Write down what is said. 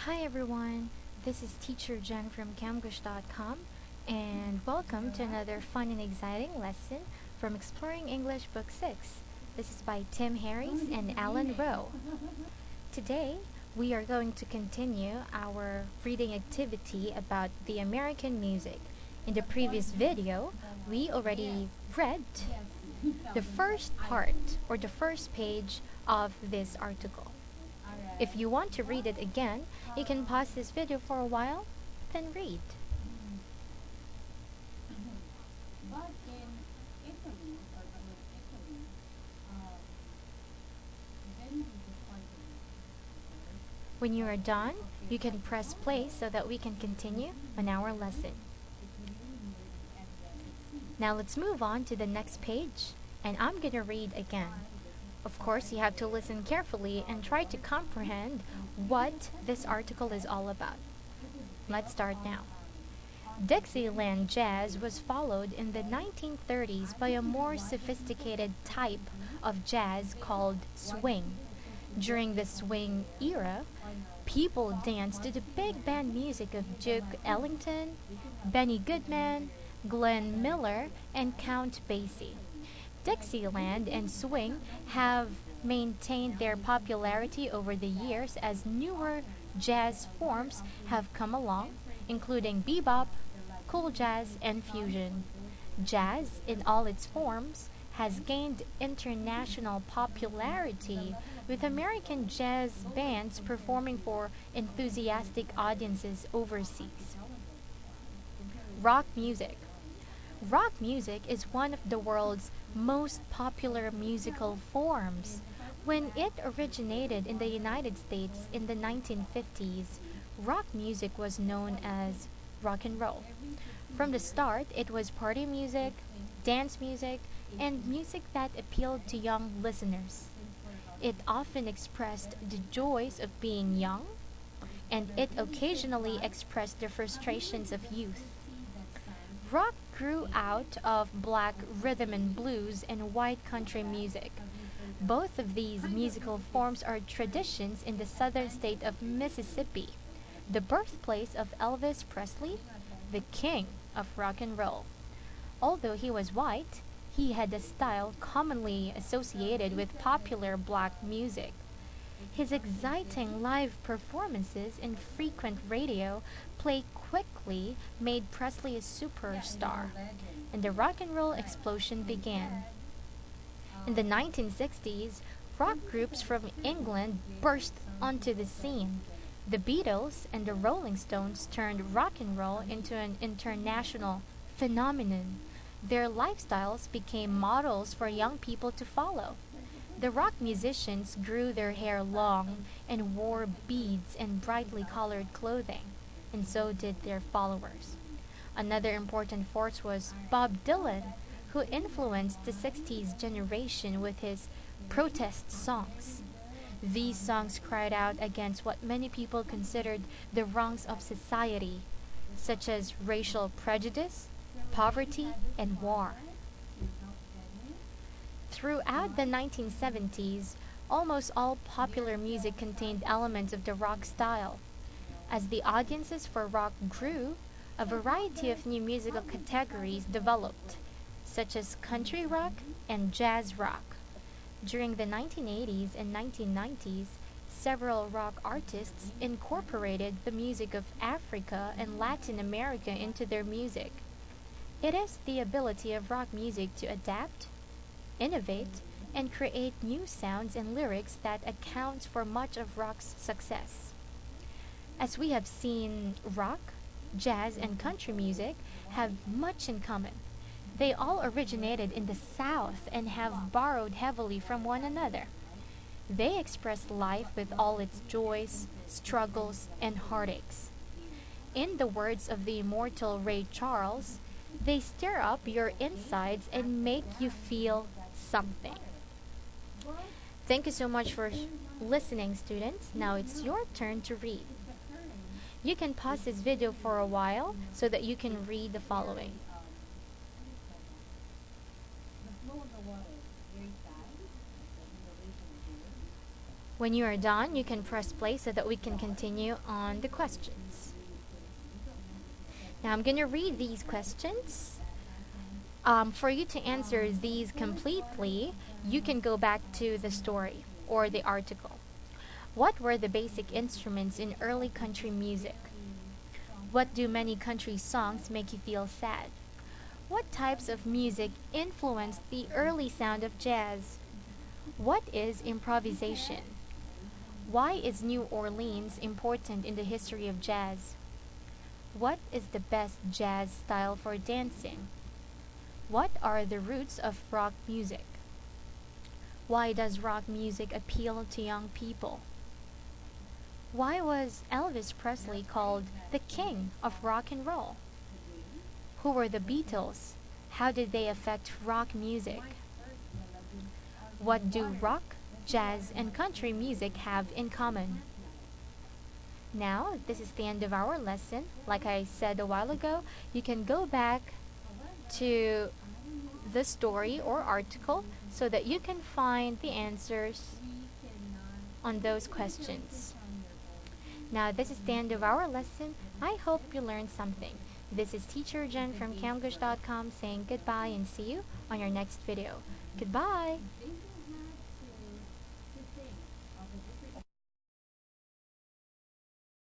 Hi everyone, this is Teacher Jen from Camgush.com and welcome to another fun and exciting lesson from Exploring English Book 6. This is by Tim Harris and Alan Rowe. Today, we are going to continue our reading activity about the American music. In the previous video, we already read the first part or the first page of this article. If you want to read it again, you can pause this video for a while, then read. When you are done, you can press play so that we can continue on our lesson. Now let's move on to the next page, and I'm gonna read again. Of course, you have to listen carefully and try to comprehend what this article is all about. Let's start now. Dixieland jazz was followed in the 1930s by a more sophisticated type of jazz called swing. During the swing era, people danced to the big band music of Duke Ellington, Benny Goodman, Glenn Miller, and Count Basie. Dixieland and swing have maintained their popularity over the years as newer jazz forms have come along, including bebop, cool jazz, and fusion. Jazz, in all its forms, has gained international popularity, with American jazz bands performing for enthusiastic audiences overseas. Rock music. Rock music is one of the world's most popular musical forms. When it originated in the United States in the 1950s, rock music was known as rock and roll. From the start, it was party music, dance music, and music that appealed to young listeners. It often expressed the joys of being young, and it occasionally expressed the frustrations of youth. Rock grew out of black rhythm and blues and white country music. Both of these musical forms are traditions in the southern state of Mississippi, the birthplace of Elvis Presley, the king of rock and roll. Although he was white, he had a style commonly associated with popular black music. His exciting live performances and frequent radio play quickly made Presley a superstar, and the rock and roll explosion began. In the 1960s, rock groups from England burst onto the scene. The Beatles and the Rolling Stones turned rock and roll into an international phenomenon. Their lifestyles became models for young people to follow. The rock musicians grew their hair long and wore beads and brightly colored clothing, and so did their followers. Another important force was Bob Dylan, who influenced the 60s generation with his protest songs. These songs cried out against what many people considered the wrongs of society, such as racial prejudice, poverty, and war. Throughout the 1970s, almost all popular music contained elements of the rock style. As the audiences for rock grew, a variety of new musical categories developed, such as country rock and jazz rock. During the 1980s and 1990s, several rock artists incorporated the music of Africa and Latin America into their music. It is the ability of rock music to adapt, innovate, and create new sounds and lyrics that accounts for much of rock's success. As we have seen, rock, jazz, and country music have much in common. They all originated in the South and have borrowed heavily from one another. They express life with all its joys, struggles, and heartaches. In the words of the immortal Ray Charles, they stir up your insides and make you feel something. Thank you so much for listening, students. Now it's your turn to read. You can pause this video for a while so that you can read the following. When you are done, you can press play so that we can continue on the questions. Now I'm going to read these questions. For you to answer these completely, you can go back to the story or the article. What were the basic instruments in early country music? What do many country songs make you feel sad? What types of music influenced the early sound of jazz? What is improvisation? Why is New Orleans important in the history of jazz? What is the best jazz style for dancing? What are the roots of rock music? Why does rock music appeal to young people? Why was Elvis Presley called the king of rock and roll? Who were the Beatles? How did they affect rock music? What do rock, jazz, and country music have in common? Now, this is the end of our lesson. Like I said a while ago, you can go back to the story or article so that you can find the answers on those questions. Now, this is the end of our lesson. I hope you learned something. This is Teacher Jen from Camglish.com saying goodbye and see you on your next video. Goodbye!